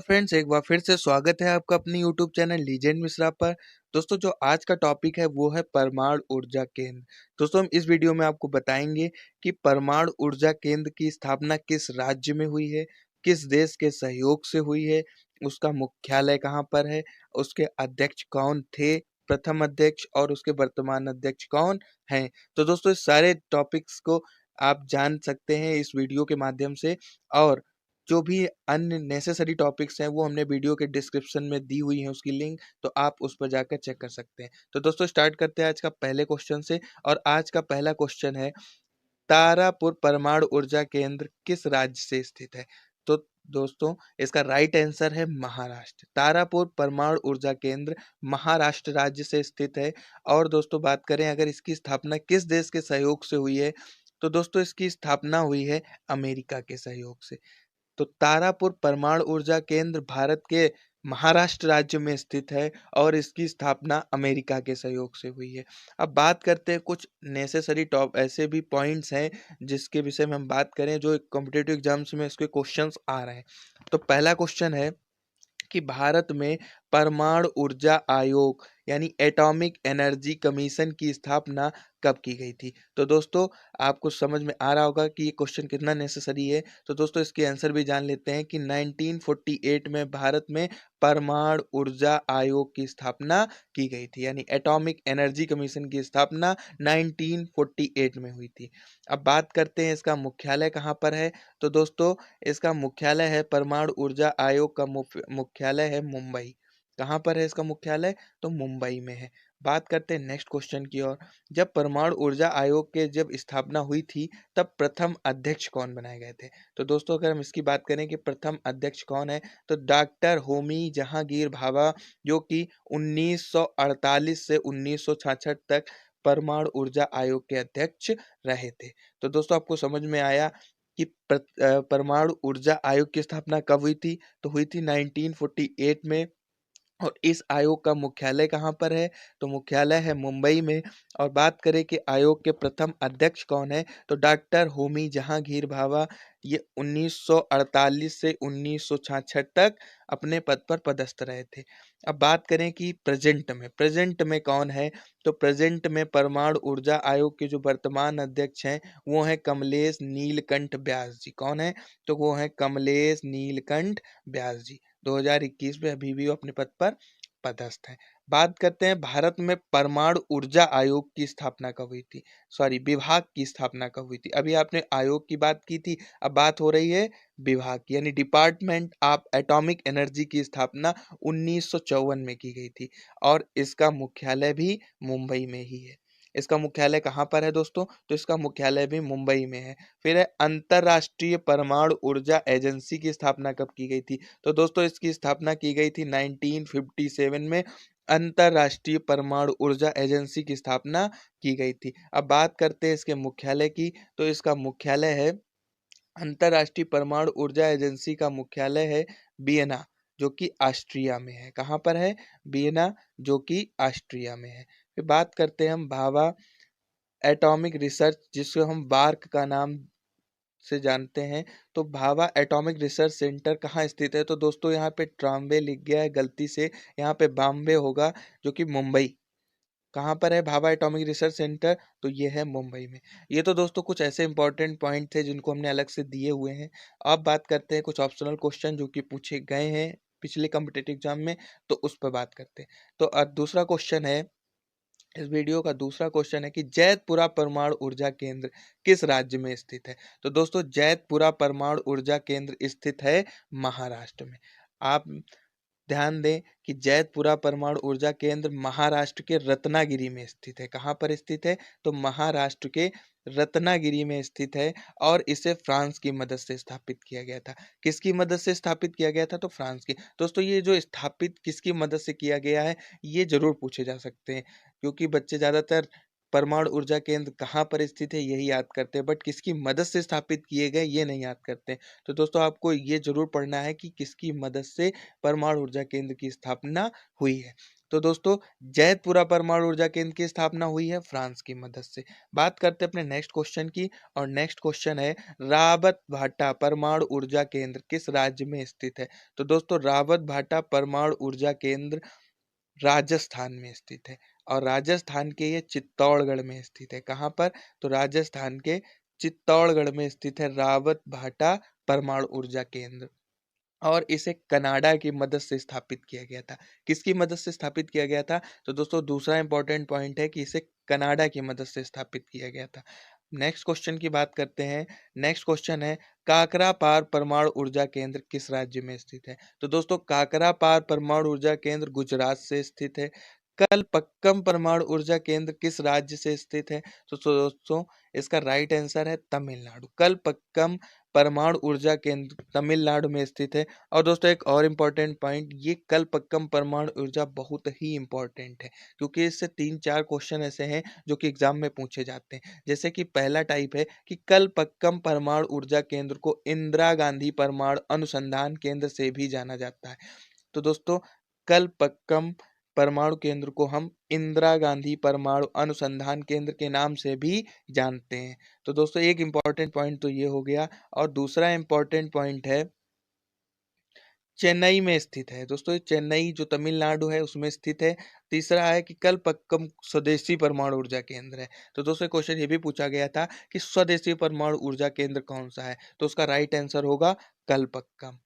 Friends, एक बार फिर से स्वागत है आपका अपनी यूट्यूब चैनल लीजेंड मिश्रा पर। दोस्तों, जो आज का टॉपिक है वो है परमाणु ऊर्जा केंद्र। दोस्तों, हम इस वीडियो में आपको बताएंगे कि परमाणु ऊर्जा केंद्र की स्थापना किस राज्य में हुई है, किस देश के सहयोग से हुई है, उसका मुख्यालय कहाँ पर है, उसके अध्यक्ष कौन थे, प्रथम अध्यक्ष और उसके वर्तमान अध्यक्ष कौन हैं। तो दोस्तों, इस सारे टॉपिक्स को आप जान सकते हैं इस वीडियो के माध्यम से। और जो भी अन्य नेसेसरी टॉपिक्स हैं वो हमने वीडियो के डिस्क्रिप्शन में दी हुई है उसकी लिंक, तो आप उस पर जाकर चेक कर सकते हैं। तो दोस्तों, स्टार्ट करते हैं आज का पहले क्वेश्चन से। और आज का पहला क्वेश्चन है, तारापुर परमाणु ऊर्जा केंद्र किस राज्य से स्थित है। तो दोस्तों, इसका राइट आंसर है महाराष्ट्र। तारापुर परमाणु ऊर्जा केंद्र महाराष्ट्र राज्य से स्थित है। और दोस्तों, बात करें अगर इसकी स्थापना किस देश के सहयोग से हुई है, तो दोस्तों इसकी स्थापना हुई है अमेरिका के सहयोग से। तो तारापुर परमाणु ऊर्जा केंद्र भारत के महाराष्ट्र राज्य में स्थित है और इसकी स्थापना अमेरिका के सहयोग से हुई है। अब बात करते हैं कुछ नेसेसरी टॉप ऐसे भी पॉइंट्स हैं जिसके विषय में हम बात करें जो कॉम्पिटिटिव एग्जाम्स में इसके क्वेश्चंस आ रहे हैं। तो पहला क्वेश्चन है कि भारत में परमाणु ऊर्जा आयोग यानी एटॉमिक एनर्जी कमीशन की स्थापना कब की गई थी। तो दोस्तों, आपको समझ में आ रहा होगा कि ये क्वेश्चन कितना नेसेसरी है। तो दोस्तों, इसके आंसर भी जान लेते हैं कि 1948 में भारत में परमाणु ऊर्जा आयोग की स्थापना की गई थी, यानी एटॉमिक एनर्जी कमीशन की स्थापना 1948 में हुई थी। अब बात करते हैं इसका मुख्यालय कहाँ पर है। तो दोस्तों, इसका मुख्यालय है, परमाणु ऊर्जा आयोग का मुख्यालय है मुंबई। कहाँ पर है इसका मुख्यालय? तो मुंबई में है। बात करते हैं नेक्स्ट क्वेश्चन की ओर। जब परमाणु ऊर्जा आयोग के जब स्थापना हुई थी तब प्रथम अध्यक्ष कौन बनाए गए थे। तो दोस्तों, अगर हम इसकी बात करें कि प्रथम अध्यक्ष कौन है, तो डॉक्टर होमी जहांगीर भाभा, जो कि 1948 से 1966 तक परमाणु ऊर्जा आयोग के अध्यक्ष रहे थे। तो दोस्तों, आपको समझ में आया कि परमाणु ऊर्जा आयोग की स्थापना कब हुई थी। तो हुई थी 1948 में। और इस आयोग का मुख्यालय कहाँ पर है? तो मुख्यालय है मुंबई में। और बात करें कि आयोग के प्रथम अध्यक्ष कौन है, तो डॉक्टर होमी जहांगीर भाभा। ये 1948 से 1966 तक अपने पद पर पदस्थ रहे थे। अब बात करें कि प्रेजेंट में कौन है, तो प्रेजेंट में परमाणु ऊर्जा आयोग के जो वर्तमान अध्यक्ष हैं वो हैं कमलेश नीलकंठ व्यास जी। कौन है? तो वो हैं कमलेश नीलकंठ व्यास जी। 2021 में अभी भी वो अपने पद पर पदस्थ हैं। बात करते हैं भारत में परमाणु ऊर्जा आयोग की स्थापना कब हुई थी, सॉरी विभाग की स्थापना कब हुई थी। अभी आपने आयोग की बात की थी, अब बात हो रही है विभाग की, यानी डिपार्टमेंट ऑफ एटॉमिक एनर्जी की स्थापना 1954 में की गई थी। और इसका मुख्यालय भी मुंबई में ही है। इसका मुख्यालय कहाँ पर है दोस्तों? तो इसका मुख्यालय भी मुंबई में है। फिर है अंतरराष्ट्रीय परमाणु ऊर्जा एजेंसी की स्थापना कब की गई थी। तो दोस्तों, इसकी स्थापना की गई थी 1957 में। अंतरराष्ट्रीय परमाणु ऊर्जा एजेंसी की स्थापना की गई थी। अब बात करते हैं इसके मुख्यालय की। तो इसका मुख्यालय है, अंतरराष्ट्रीय परमाणु ऊर्जा एजेंसी का मुख्यालय है वियना, जो कि ऑस्ट्रिया में है। कहाँ पर है? वियना, जो कि ऑस्ट्रिया में है। फिर बात करते हैं हम भाभा एटॉमिक रिसर्च, जिसको हम बार्क का नाम से जानते हैं। तो भाभा एटॉमिक रिसर्च सेंटर कहाँ स्थित है? तो दोस्तों, यहाँ पे ट्राम्बे लिख गया है गलती से, यहाँ पे बॉम्बे होगा, जो कि मुंबई। कहाँ पर है भाभा एटॉमिक रिसर्च सेंटर? तो ये है मुंबई में। ये तो दोस्तों कुछ ऐसे इंपॉर्टेंट पॉइंट थे जिनको हमने अलग से दिए हुए हैं। अब बात करते हैं कुछ ऑप्शनल क्वेश्चन जो कि पूछे गए हैं पिछले कॉम्पिटिटिव एग्जाम में, तो उस पर बात करते हैं। तो दूसरा क्वेश्चन है, इस वीडियो का दूसरा क्वेश्चन है कि जैतपुरा परमाणु ऊर्जा केंद्र किस राज्य में स्थित है। तो दोस्तों, जैतपुरा परमाणु ऊर्जा केंद्र स्थित है महाराष्ट्र में। आप ध्यान दें कि जैतपुरा परमाणु ऊर्जा केंद्र महाराष्ट्र के रत्नागिरी में स्थित है। कहाँ पर स्थित है? तो महाराष्ट्र के रत्नागिरी में स्थित है। और इसे फ्रांस की मदद से स्थापित किया गया था। किसकी मदद से स्थापित किया गया था? तो फ्रांस की। दोस्तों, ये जो स्थापित किसकी मदद से किया गया है, ये जरूर पूछे जा सकते हैं, क्योंकि बच्चे ज्यादातर परमाणु ऊर्जा केंद्र कहाँ पर स्थित है यही याद करते हैं, बट किसकी मदद से स्थापित किए गए ये नहीं याद करते हैं। तो दोस्तों, आपको ये जरूर पढ़ना है कि किसकी मदद से परमाणु ऊर्जा केंद्र की स्थापना हुई है। तो दोस्तों जैतपुरा परमाणु ऊर्जा केंद्र की स्थापना हुई है फ्रांस की मदद से। बात करते हैं अपने नेक्स्ट क्वेश्चन की, और नेक्स्ट क्वेश्चन है रावत भाटा परमाणु ऊर्जा केंद्र किस राज्य में स्थित है? तो दोस्तों रावत भाटा परमाणु ऊर्जा केंद्र राजस्थान में स्थित है, और राजस्थान के ये चित्तौड़गढ़ में स्थित है। कहाँ पर? तो राजस्थान के चित्तौड़गढ़ में स्थित है रावत भाटा परमाणु ऊर्जा केंद्र, और इसे कनाडा की मदद से स्थापित किया गया था। किसकी मदद से स्थापित किया गया था? तो दोस्तों दूसरा इंपॉर्टेंट पॉइंट है कि इसे कनाडा की मदद से स्थापित किया गया था। नेक्स्ट क्वेश्चन की बात करते हैं। नेक्स्ट क्वेश्चन है काकरापार परमाणु ऊर्जा केंद्र किस राज्य में स्थित है? तो दोस्तों काकरापार परमाणु ऊर्जा केंद्र गुजरात से स्थित है। कलपक्कम परमाणु ऊर्जा केंद्र किस राज्य से स्थित है? तो दोस्तों इसका राइट आंसर है तमिलनाडु। कलपक्कम परमाणु ऊर्जा केंद्र तमिलनाडु में स्थित है। और दोस्तों एक और इम्पोर्टेंट पॉइंट, ये कलपक्कम परमाणु ऊर्जा बहुत ही इम्पोर्टेंट है, क्योंकि इससे 3-4 क्वेश्चन ऐसे हैं जो कि एग्जाम में पूछे जाते हैं। जैसे कि पहला टाइप है कि कलपक्कम परमाणु ऊर्जा केंद्र को इंदिरा गांधी परमाणु अनुसंधान केंद्र से भी जाना जाता है। तो दोस्तों कलपक्कम परमाणु केंद्र को हम इंदिरा गांधी परमाणु अनुसंधान केंद्र के नाम से भी जानते हैं। तो दोस्तों एक इम्पॉर्टेंट पॉइंट तो ये हो गया, और दूसरा इम्पॉर्टेंट पॉइंट है चेन्नई में स्थित है। दोस्तों ये चेन्नई जो तमिलनाडु है उसमें स्थित है। तीसरा है कि कलपक्कम स्वदेशी परमाणु ऊर्जा केंद्र है। तो दोस्तों क्वेश्चन ये भी पूछा गया था कि स्वदेशी परमाणु ऊर्जा केंद्र कौन सा है? तो उसका राइट आंसर होगा कलपक्कम।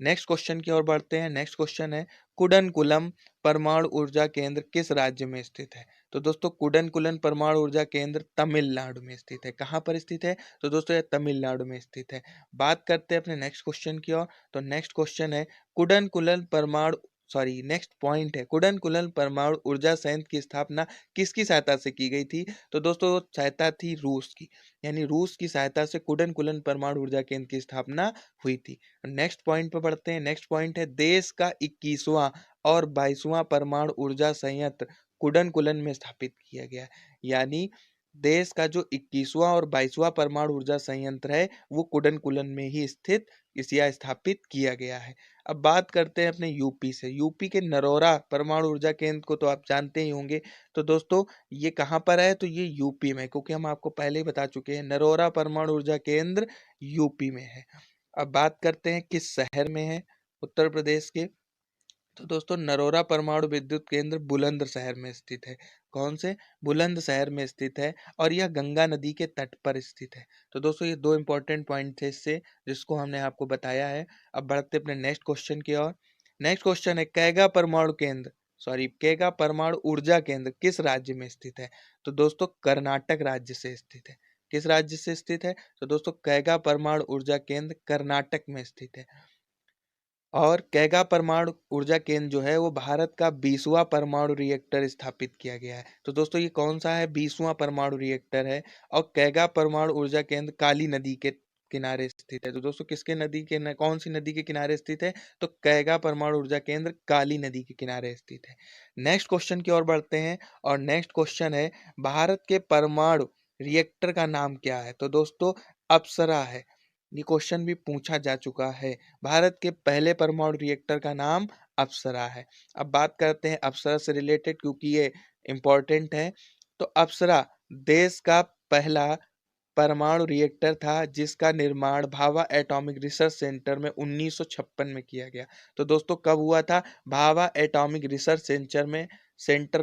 नेक्स्ट क्वेश्चन की ओर बढ़ते हैं। नेक्स्ट क्वेश्चन है कुडनकुलम परमाणु ऊर्जा केंद्र किस राज्य में स्थित है? तो दोस्तों कुडनकुलम परमाणु ऊर्जा केंद्र तमिलनाडु में स्थित है। कहाँ पर स्थित है? तो दोस्तों ये तमिलनाडु में स्थित है। बात करते हैं अपने नेक्स्ट क्वेश्चन की ओर। तो नेक्स्ट क्वेश्चन है कुडनकुलम परमाणु सॉरी नेक्स्ट पॉइंट है कुडनकुलम परमाणु ऊर्जा संयंत्र की स्थापना किसकी सहायता से की गई थी? तो दोस्तों सहायता थी रूस की, यानी रूस की सहायता से कुडनकुलम परमाणु ऊर्जा केंद्र की स्थापना हुई थी। नेक्स्ट पॉइंट पर बढ़ते हैं। नेक्स्ट पॉइंट है देश का 21वां और 22वां परमाणु ऊर्जा संयंत्र कुडनकुलम में स्थापित किया गया है। यानी देश का जो 21वां और 22वां परमाणु ऊर्जा संयंत्र है वो कुडनकुलम में ही स्थित या स्थापित किया गया है। अब बात करते हैं अपने यूपी से। यूपी के नरोरा परमाणु ऊर्जा केंद्र को तो आप जानते ही होंगे। तो दोस्तों ये कहाँ पर है? तो ये यूपी में, क्योंकि हम आपको पहले ही बता चुके हैं नरोरा परमाणु ऊर्जा केंद्र यूपी में है। अब बात करते हैं किस शहर में है उत्तर प्रदेश के। तो दोस्तों नरोरा परमाणु विद्युत केंद्र बुलंदशहर में स्थित है। कौन से? बुलंदशहर में स्थित है, और यह गंगा नदी के तट पर स्थित है। तो दोस्तों ये दो इंपॉर्टेंट पॉइंट थे इससे, जिसको हमने आपको बताया है। अब बढ़ते अपने नेक्स्ट क्वेश्चन की ओर। नेक्स्ट क्वेश्चन है कैगा परमाणु ऊर्जा केंद्र किस राज्य में स्थित है? तो दोस्तों कर्नाटक राज्य से स्थित है। किस राज्य से स्थित है? तो दोस्तों कैगा परमाणु ऊर्जा केंद्र कर्नाटक में स्थित है। और कैगा परमाणु ऊर्जा केंद्र जो है वो भारत का 20वां परमाणु रिएक्टर स्थापित किया गया है। तो दोस्तों ये कौन सा है? 20वां परमाणु रिएक्टर है, और कैगा परमाणु ऊर्जा केंद्र काली नदी के किनारे स्थित है। तो दोस्तों किसके नदी के कौन सी नदी के किनारे स्थित है? तो कैगा परमाणु ऊर्जा केंद्र काली नदी के किनारे स्थित है। नेक्स्ट क्वेश्चन की ओर बढ़ते हैं, और नेक्स्ट क्वेश्चन है भारत के परमाणु रिएक्टर का नाम क्या है? तो दोस्तों अप्सरा है। ये क्वेश्चन भी पूछा जा चुका है। भारत के पहले परमाणु रिएक्टर का नाम अप्सरा है। अब बात करते हैं अप्सरा से रिलेटेड, क्योंकि ये इम्पोर्टेंट है। तो अप्सरा देश का पहला परमाणु रिएक्टर था जिसका निर्माण भाभा एटॉमिक रिसर्च सेंटर में 1956 में किया गया। तो दोस्तों कब हुआ था? भाभा एटॉमिक रिसर्च सेंटर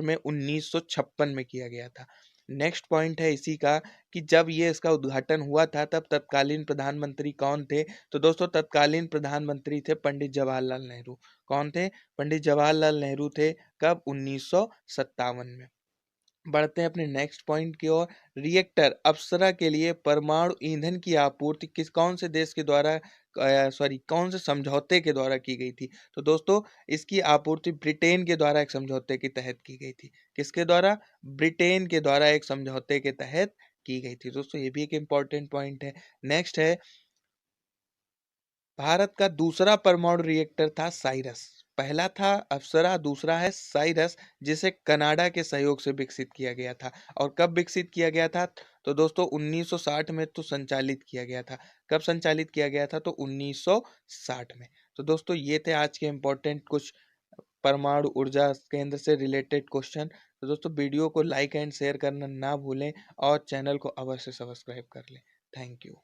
में 1956 में किया गया था। नेक्स्ट पॉइंट है इसी का कि जब ये इसका उद्घाटन हुआ था तब तत्कालीन प्रधानमंत्री कौन थे? तो दोस्तों तत्कालीन प्रधानमंत्री थे पंडित जवाहरलाल नेहरू। कौन थे? पंडित जवाहरलाल नेहरू थे। कब? 1957 में। बढ़ते हैं अपने नेक्स्ट पॉइंट की ओर। रिएक्टर अप्सरा के लिए परमाणु ईंधन की आपूर्ति कौन से देश के द्वारा कौन से समझौते के द्वारा की गई थी? तो दोस्तों इसकी आपूर्ति ब्रिटेन के द्वारा एक समझौते के तहत की गई थी। किसके द्वारा? ब्रिटेन के द्वारा एक समझौते के तहत की गई थी। दोस्तों ये भी एक इंपॉर्टेंट पॉइंट है। नेक्स्ट है भारत का दूसरा परमाणु रिएक्टर था साइरस। पहला था अप्सरा, दूसरा है साइरस, जिसे कनाडा के सहयोग से विकसित किया गया था। और कब विकसित किया गया था? तो दोस्तों 1960 में तो संचालित किया गया था। कब संचालित किया गया था? तो 1960 में। तो दोस्तों ये थे आज के इम्पोर्टेंट कुछ परमाणु ऊर्जा केंद्र से रिलेटेड क्वेश्चन। तो दोस्तों वीडियो को लाइक एंड शेयर करना ना भूलें और चैनल को अवश्य सब्सक्राइब कर लें। Thank you.